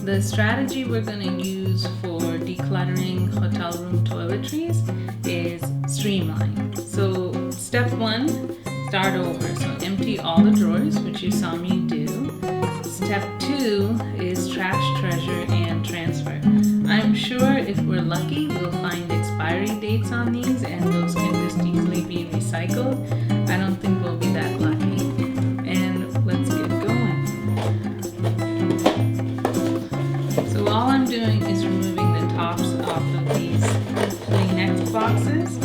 The strategy we're going to use for decluttering hotel room toiletries is STREAMLINE. So step 1, start over. So empty all the drawers, which you saw me do. Step 2 is trash, treasure, and transfer. I'm sure if we're lucky, we'll find expiry dates on these and those can just easily be recycled. I don't think we'll be that lucky. And let's get going. So all I'm doing is removing the tops off of these Kleenex boxes.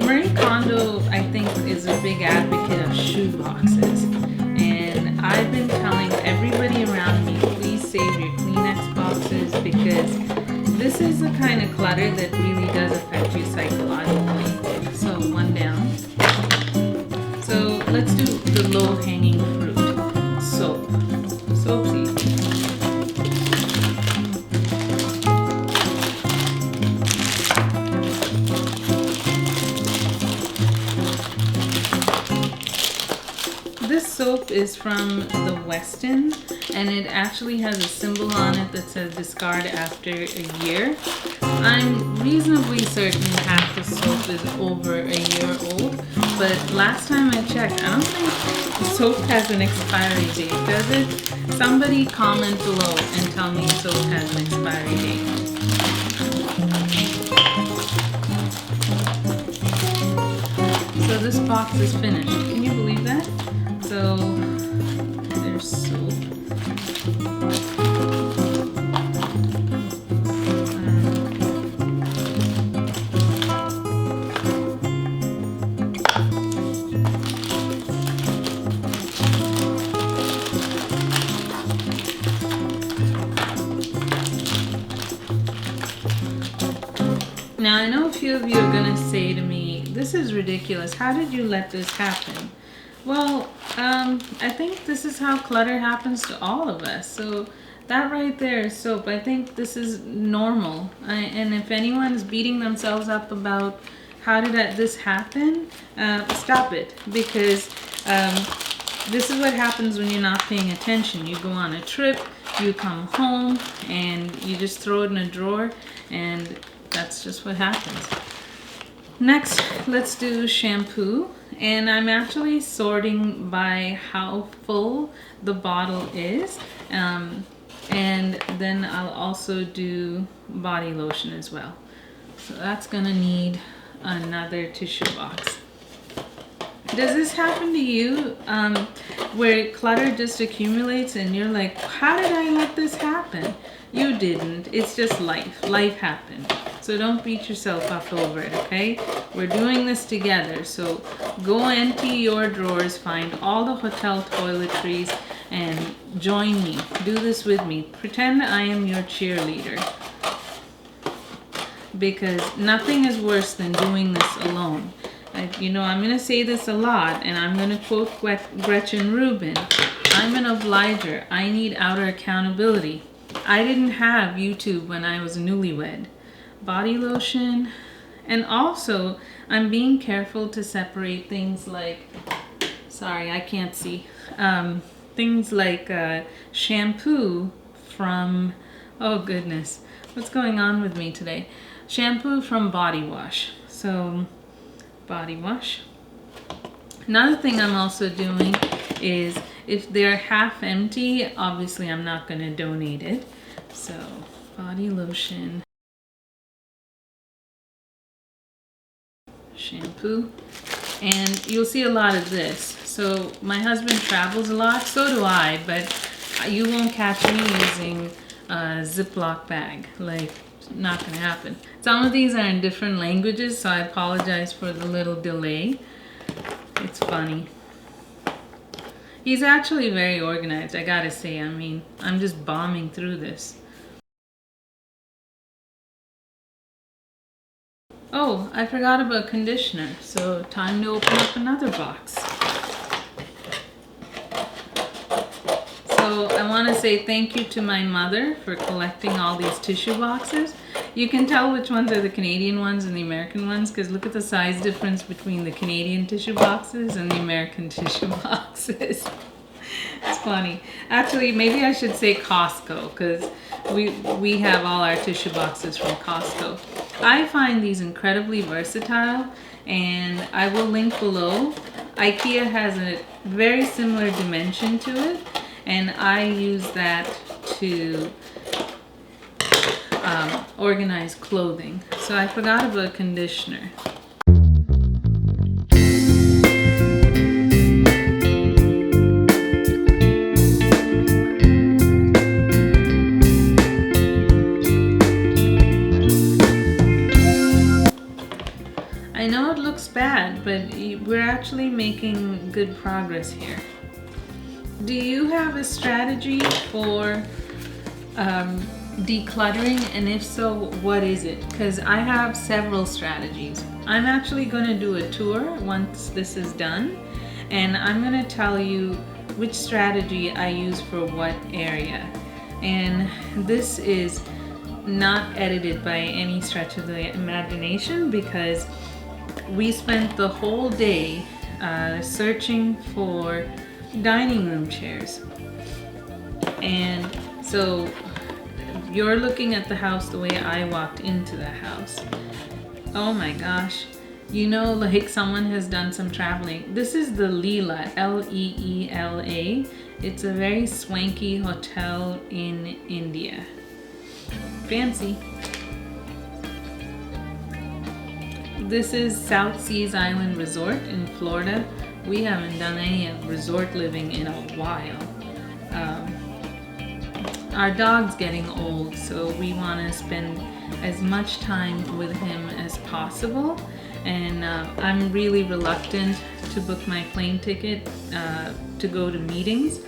Marie Kondo, I think, is a big advocate of shoe boxes. And I've been telling everybody around me, please save your Kleenex boxes because this is the kind of clutter that really does affect you psychologically. So one down. So let's do the low-hanging fruit. Soap. Soap's easy. This soap is from the Weston, and it actually has a symbol on it that says discard after a year. I'm reasonably certain half the soap is over a year old, but last time I checked, I don't think the soap has an expiry date, does it? Somebody comment below and tell me soap has an expiry date. So this box is finished. Can you believe that? So there's soap. Now I know a few of you are going to say to me, this is ridiculous. How did you let this happen? Well, I think this is how clutter happens to all of us. So that right there is soap. I think this is normal. And if anyone's beating themselves up about how did this happen, stop it. Because this is what happens when you're not paying attention. You go on a trip, you come home, and you just throw it in a drawer, and that's just what happens. Next, let's do shampoo. And I'm actually sorting by how full the bottle is. And then I'll also do body lotion as well. So that's gonna need another tissue box. Does this happen to you where clutter just accumulates and you're like, how did I let this happen? You didn't. It's just life. Life happened. So don't beat yourself up over it, okay? We're doing this together. So go empty your drawers, find all the hotel toiletries, and join me. Do this with me. Pretend I am your cheerleader. Because nothing is worse than doing this alone. You know, I'm going to say this a lot, and I'm going to quote Gretchen Rubin. I'm an obliger. I need outer accountability. I didn't have YouTube when I was newlywed. Body lotion, and also I'm being careful to separate things like, sorry, I can't see, things like shampoo from, oh goodness, what's going on with me today? Shampoo from body wash. So body wash. Another thing I'm also doing is if they're half empty, obviously I'm not going to donate it. So body lotion, shampoo, and you'll see a lot of this. So my husband travels a lot, so do I, but you won't catch me using a Ziploc bag. Like, not gonna happen. Some of these are in different languages, so I apologize for the little delay. It's funny. He's actually very organized, I gotta say. I mean, I'm just bombing through this. Oh, I forgot about conditioner, so time to open up another box. So I want to say thank you to my mother for collecting all these tissue boxes. You can tell which ones are the Canadian ones and the American ones because look at the size difference between the Canadian tissue boxes and the American tissue boxes. It's funny. Actually, maybe I should say Costco because we have all our tissue boxes from Costco. I find these incredibly versatile, and I will link below. IKEA has a very similar dimension to it, and I use that to organize clothing. So I forgot about conditioner. I know it looks bad, but we're actually making good progress here. Do you have a strategy for decluttering, and if so, what is it? Because I have several strategies. I'm actually going to do a tour once this is done, and I'm going to tell you which strategy I use for what area. And this is not edited by any stretch of the imagination because we spent the whole day searching for dining room chairs. And so you're looking at the house the way I walked into the house. Oh my gosh. You know, like someone has done some traveling. This is the Leela, L-E-E-L-A. It's a very swanky hotel in India. Fancy. This is South Seas Island Resort in Florida. We haven't done any resort living in a while. Our dog's getting old, so we want to spend as much time with him as possible. And I'm really reluctant to book my plane ticket to go to meetings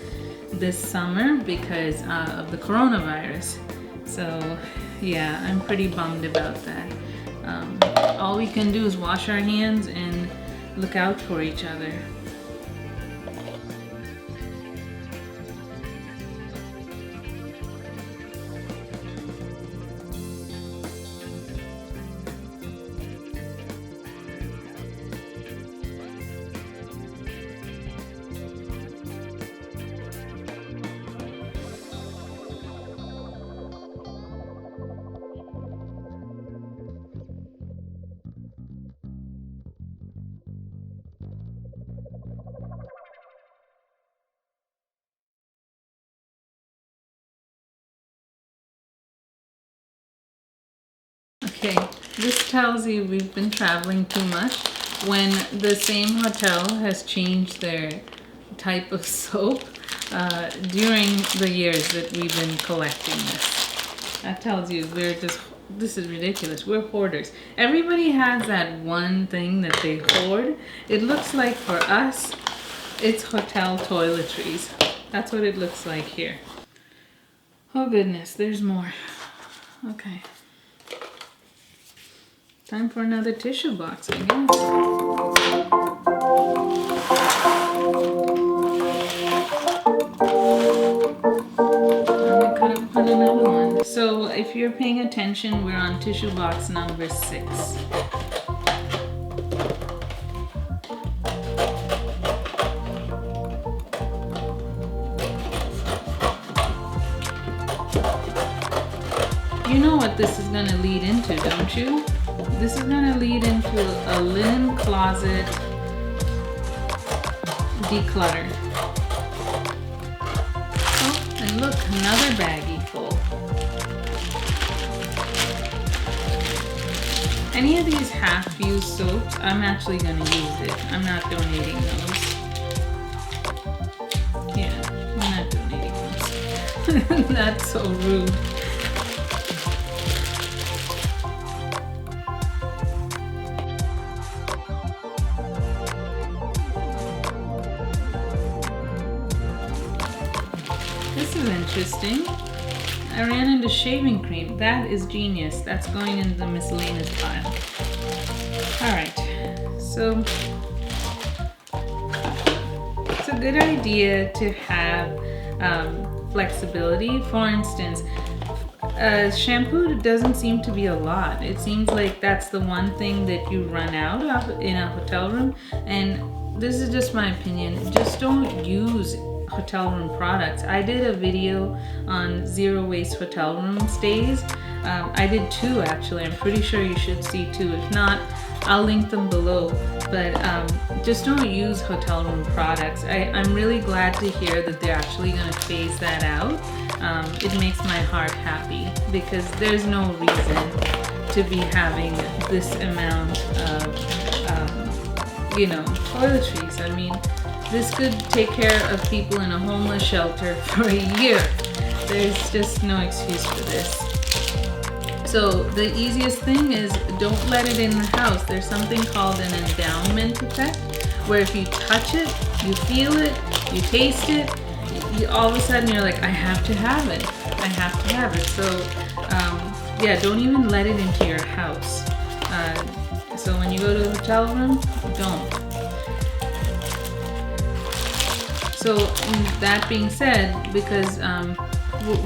this summer because of the coronavirus. So yeah, I'm pretty bummed about that. All we can do is wash our hands and look out for each other. Okay, this tells you we've been traveling too much when the same hotel has changed their type of soap during the years that we've been collecting this. That tells you this is ridiculous. We're hoarders. Everybody has that one thing that they hoard. It looks like for us, it's hotel toiletries. That's what it looks like here. Oh goodness, there's more. Okay. Time for another tissue box, I guess. I could have put another one. So if you're paying attention, we're on tissue box number 6. You know what this is going to lead into, don't you? This is going to lead into a linen closet declutter. Oh, and look, another baggie full. Any of these half-used soaps, I'm actually going to use it. I'm not donating those. Yeah, I'm not donating those. That's so rude. This is interesting. I ran into shaving cream. That is genius. That's going in the miscellaneous pile. Alright, so it's a good idea to have flexibility. For instance, shampoo doesn't seem to be a lot. It seems like that's the one thing that you run out of in a hotel room. And this is just my opinion. Just don't use hotel room products. I did a video on zero waste hotel room stays. I did 2 actually. I'm pretty sure you should see 2. If not, I'll link them below. But just don't use hotel room products. I'm really glad to hear that they're actually going to phase that out. It makes my heart happy because there's no reason to be having this amount of, toiletries. I mean, this could take care of people in a homeless shelter for a year. There's just no excuse for this. So the easiest thing is don't let it in the house. There's something called an endowment effect, where if you touch it, you feel it, you taste it, all of a sudden you're like, I have to have it. I have to have it. So yeah, don't even let it into your house. So when you go to the hotel room, don't. So that being said, because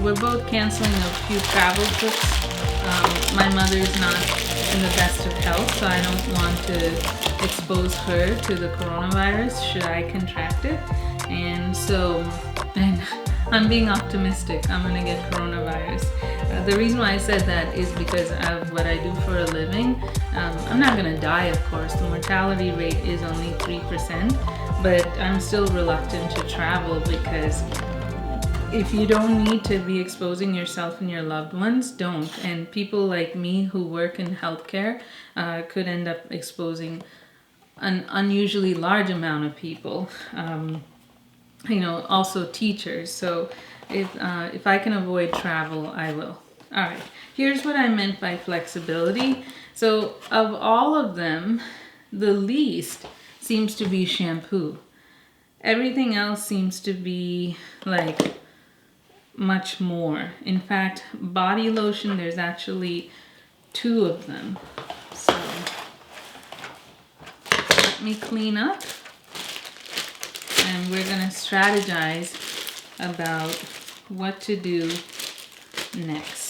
we're both canceling a few travel trips, my mother's not in the best of health, so I don't want to expose her to the coronavirus should I contract it. And I'm being optimistic. I'm gonna get coronavirus. The reason why I said that is because of what I do for a living. I'm not gonna die, of course. The mortality rate is only 3%, but I'm still reluctant to travel because if you don't need to be exposing yourself and your loved ones, don't. And people like me who work in healthcare could end up exposing an unusually large amount of people. Also teachers. So if I can avoid travel, I will. All right, here's what I meant by flexibility. So of all of them, the least seems to be shampoo. Everything else seems to be like much more. In fact, body lotion, there's actually 2 of them. So let me clean up. And we're gonna strategize about what to do next.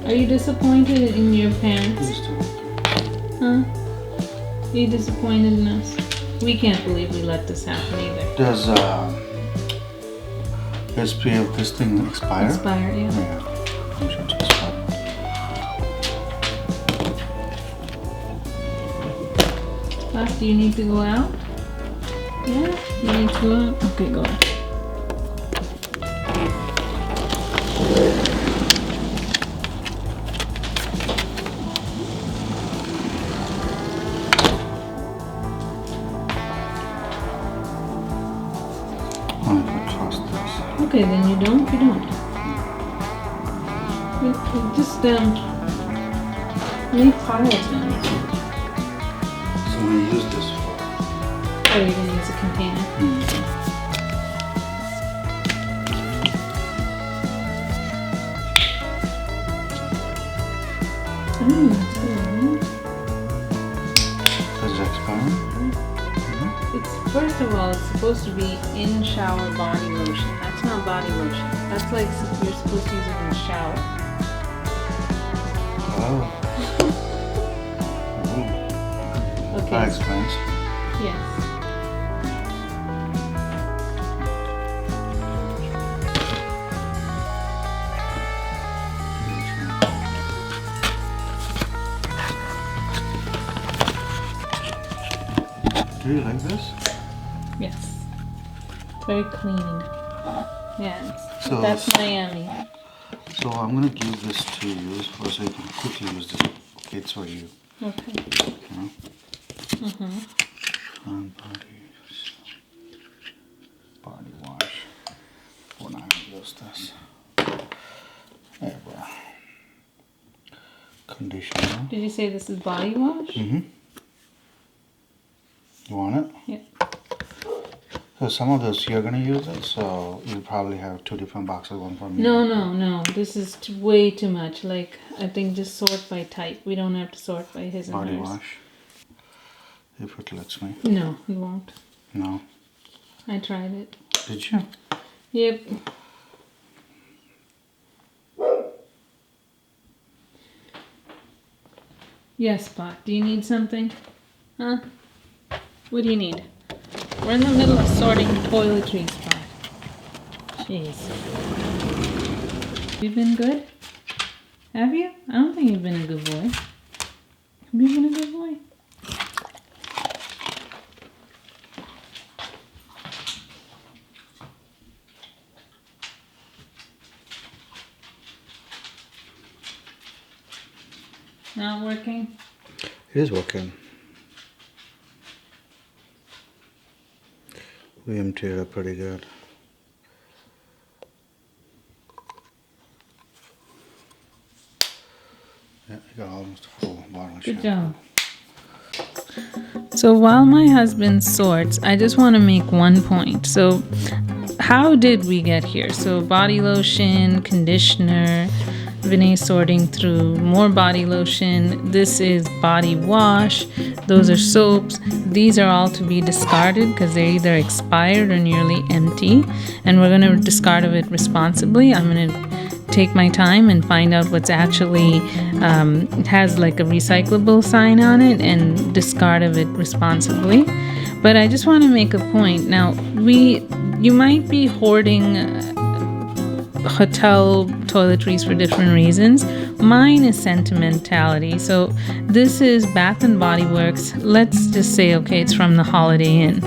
Are you disappointed in your parents? Huh? Are you disappointed in us? We can't believe we let this happen either. Does SP of this thing expire? Expire, yeah. Yeah. I'm sure it's expired. Boss, do you need to go out? Yeah? You need to go out? Okay, go out. I don't trust this. Okay, then you don't. You just make piles now. So we use this for. Oh, you're gonna use a container. That's good. Does it expire? It's first of all, it's supposed to be in shower body lotion. That's not body lotion. That's like you're supposed to use it in the shower. Oh. Okay. That explains. Yes. Do you like this? Yes. Very clean. Yeah, So- that's Miami. So I'm gonna give this to you so you can quickly use this. Okay, it's for you. Okay. You know? Mm-hmm. And body wash. When I use this. There we go. Conditioner. Did you say this is body wash? Mm-hmm. You want it? Yeah. So some of this you're gonna use it, so you'll probably have 2 different boxes, one for me. No. This is way too much. Like, I think just sort by type. We don't have to sort by his and Body hers. wash. If it lets me. No, it won't. No. I tried it. Did you? Yep. Yes, Spot. Do you need something? Huh? What do you need? We're in the middle of sorting toiletries, Spot. Jeez. You been good? Have you? I don't think you've been a good boy. Have you been a good boy? Not working? It is working. We emptied it pretty good. Yeah, you got almost a full bottle of Good shampoo. job. So while my husband sorts, I just want to make one point. So how did we get here? So body lotion, conditioner, Vinay sorting through more body lotion. This is body wash. Those are soaps. These are all to be discarded because they're either expired or nearly empty. And we're going to discard of it responsibly. I'm going to take my time and find out what's actually has like a recyclable sign on it and discard of it responsibly. But I just want to make a point. Now, you might be hoarding hotel toiletries for different reasons. Mine is sentimentality. So this is Bath and Body Works. Let's just say, okay, it's from the Holiday Inn.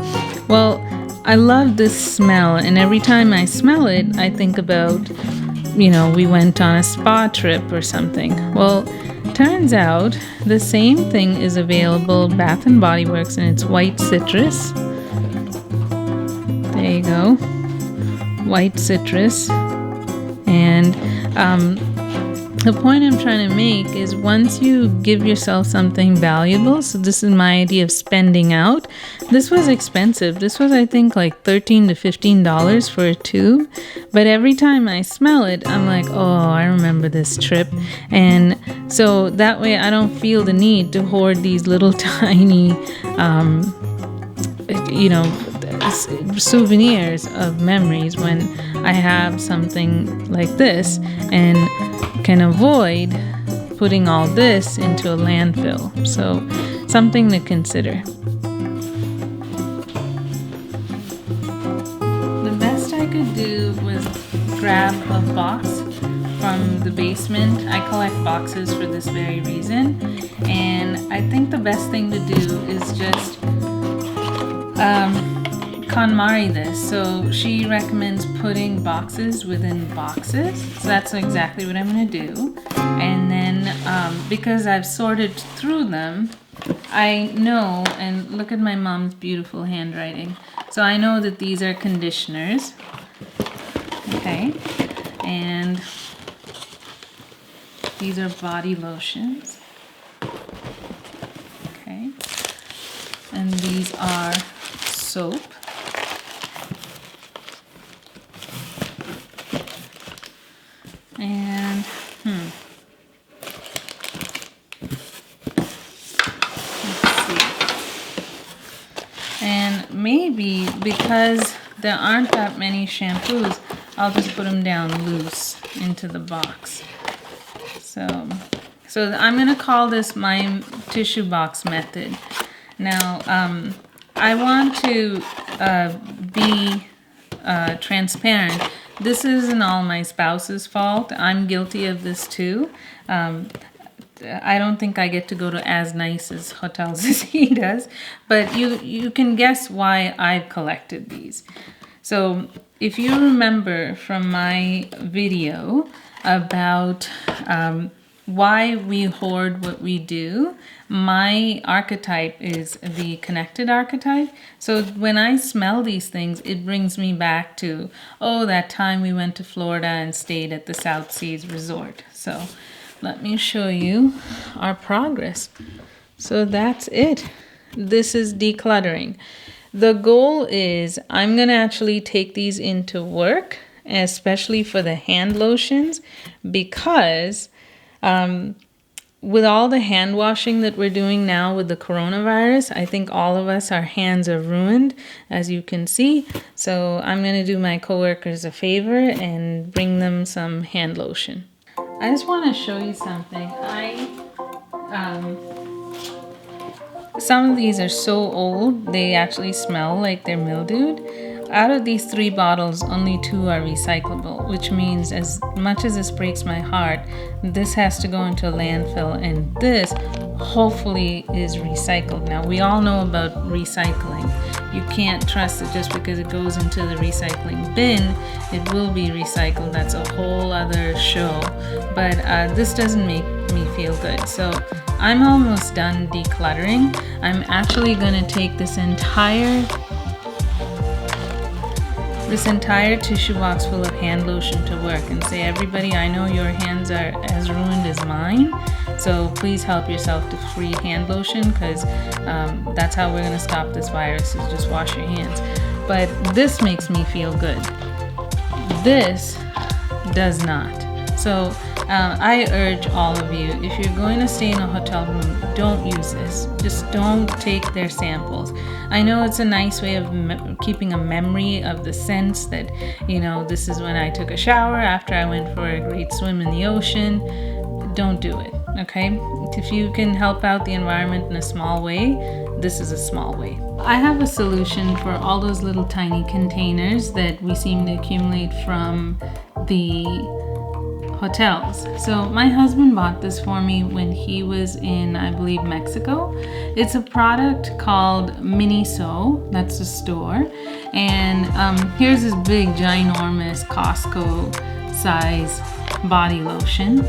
Well, I love this smell, and every time I smell it, I think about, we went on a spa trip or something. Well, turns out the same thing is available Bath and Body Works, and it's white citrus. There you go. White citrus. And the point I'm trying to make is once you give yourself something valuable, so this is my idea of spending out. This was expensive. This was, I think, like $13 to $15 for a tube. But every time I smell it, I'm like, oh, I remember this trip. And so that way I don't feel the need to hoard these little tiny, souvenirs of memories when I have something like this and can avoid putting all this into a landfill. So something to consider. The best I could do was grab a box from the basement. I collect boxes for this very reason, and I think the best thing to do is just KonMari this. So she recommends putting boxes within boxes. So that's exactly what I'm going to do. And then because I've sorted through them, I know, and look at my mom's beautiful handwriting. So I know that these are conditioners. Okay. And these are body lotions. Okay. And these are soap. And let's see. And maybe because there aren't that many shampoos, I'll just put them down loose into the box. So I'm gonna call this my tissue box method. Now, I want to be transparent. This isn't all my spouse's fault. I'm guilty of this too. I don't think I get to go to as nice as hotels as he does, but you can guess why I've collected these. So if you remember from my video about why we hoard what we do, my archetype is the connected archetype. So when I smell these things, it brings me back to, oh, that time we went to Florida and stayed at the South Seas Resort. So let me show you our progress. So that's it. This is decluttering. The goal is I'm going to actually take these into work, especially for the hand lotions, because with all the hand washing that we're doing now with the coronavirus, I think all of us, our hands are ruined, as you can see. So I'm going to do my coworkers a favor and bring them some hand lotion. I just want to show you something. Some of these are so old, they actually smell like they're mildewed. Out of these 3 bottles, only 2 are recyclable, which means as much as this breaks my heart, this has to go into a landfill, and this hopefully is recycled. Now, we all know about recycling. You can't trust it just because it goes into the recycling bin, it will be recycled. That's a whole other show. But this doesn't make me feel good. So I'm almost done decluttering. I'm actually going to take this entire tissue box full of hand lotion to work and say, everybody, I know your hands are as ruined as mine, so please help yourself to free hand lotion, because that's how we're going to stop this virus, is just wash your hands. But this makes me feel good. This does not. So I urge all of you, if you're going to stay in a hotel room, don't use this. Just don't take their samples. I know it's a nice way of keeping a memory of the sense that, you know, this is when I took a shower after I went for a great swim in the ocean. Don't do it, okay? If you can help out the environment in a small way, this is a small way. I have a solution for all those little tiny containers that we seem to accumulate from the hotels. So my husband bought this for me when he was in, I believe, Mexico. It's a product called Miniso. That's the store. And here's this big, ginormous Costco size body lotion.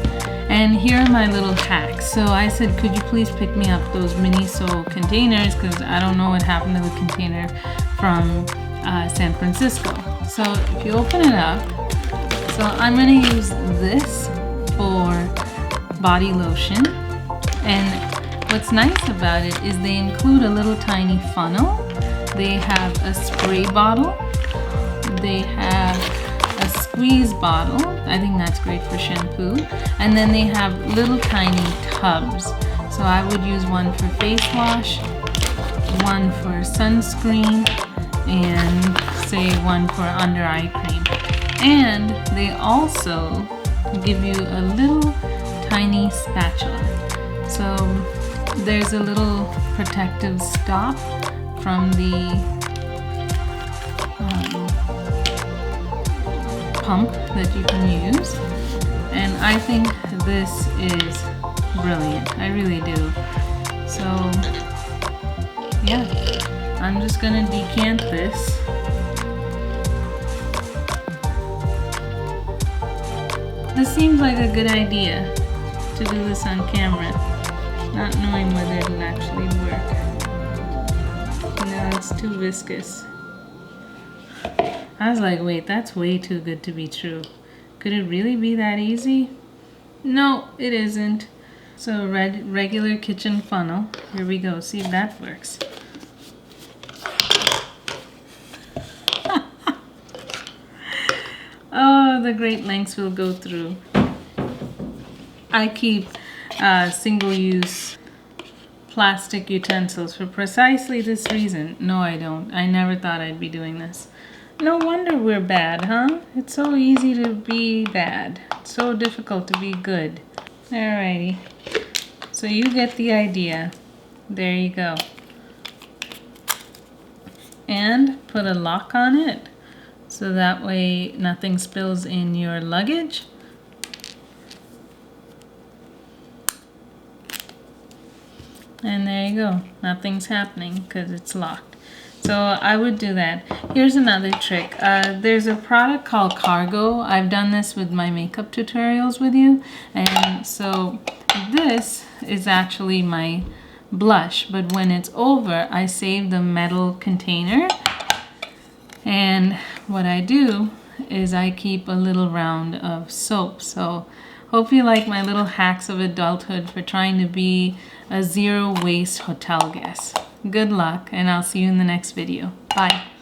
And here are my little hacks. So I said, could you please pick me up those Miniso containers, because I don't know what happened to the container from San Francisco. So if you open it up, so I'm going to use this for body lotion, and what's nice about it is they include a little tiny funnel. They have a spray bottle. They have a squeeze bottle. I think that's great for shampoo. And then they have little tiny tubs. So I would use one for face wash, one for sunscreen, and say one for under eye cream. And they also give you a little tiny spatula. So there's a little protective stop from the pump that you can use. And I think this is brilliant. I really do. So yeah, I'm just gonna decant this. This seems like a good idea to do this on camera, not knowing whether it'll actually work. No, it's too viscous. I was like, wait, that's way too good to be true. Could it really be that easy? No, it isn't. So regular kitchen funnel. Here we go, see if that works. Oh, the great lengths we'll go through. I keep single-use plastic utensils for precisely this reason. No, I don't. I never thought I'd be doing this. No wonder we're bad, huh? It's so easy to be bad. It's so difficult to be good. Alrighty. So you get the idea. There you go. And put a lock on it, so that way nothing spills in your luggage. And there you go. Nothing's happening because it's locked. So I would do that. Here's another trick. There's a product called Cargo. I've done this with my makeup tutorials with you. And so this is actually my blush. But when it's over, I save the metal container. And what I do is I keep a little round of soap. So hope you like my little hacks of adulthood for trying to be a zero waste hotel guest. Good luck, and I'll see you in the next video. Bye.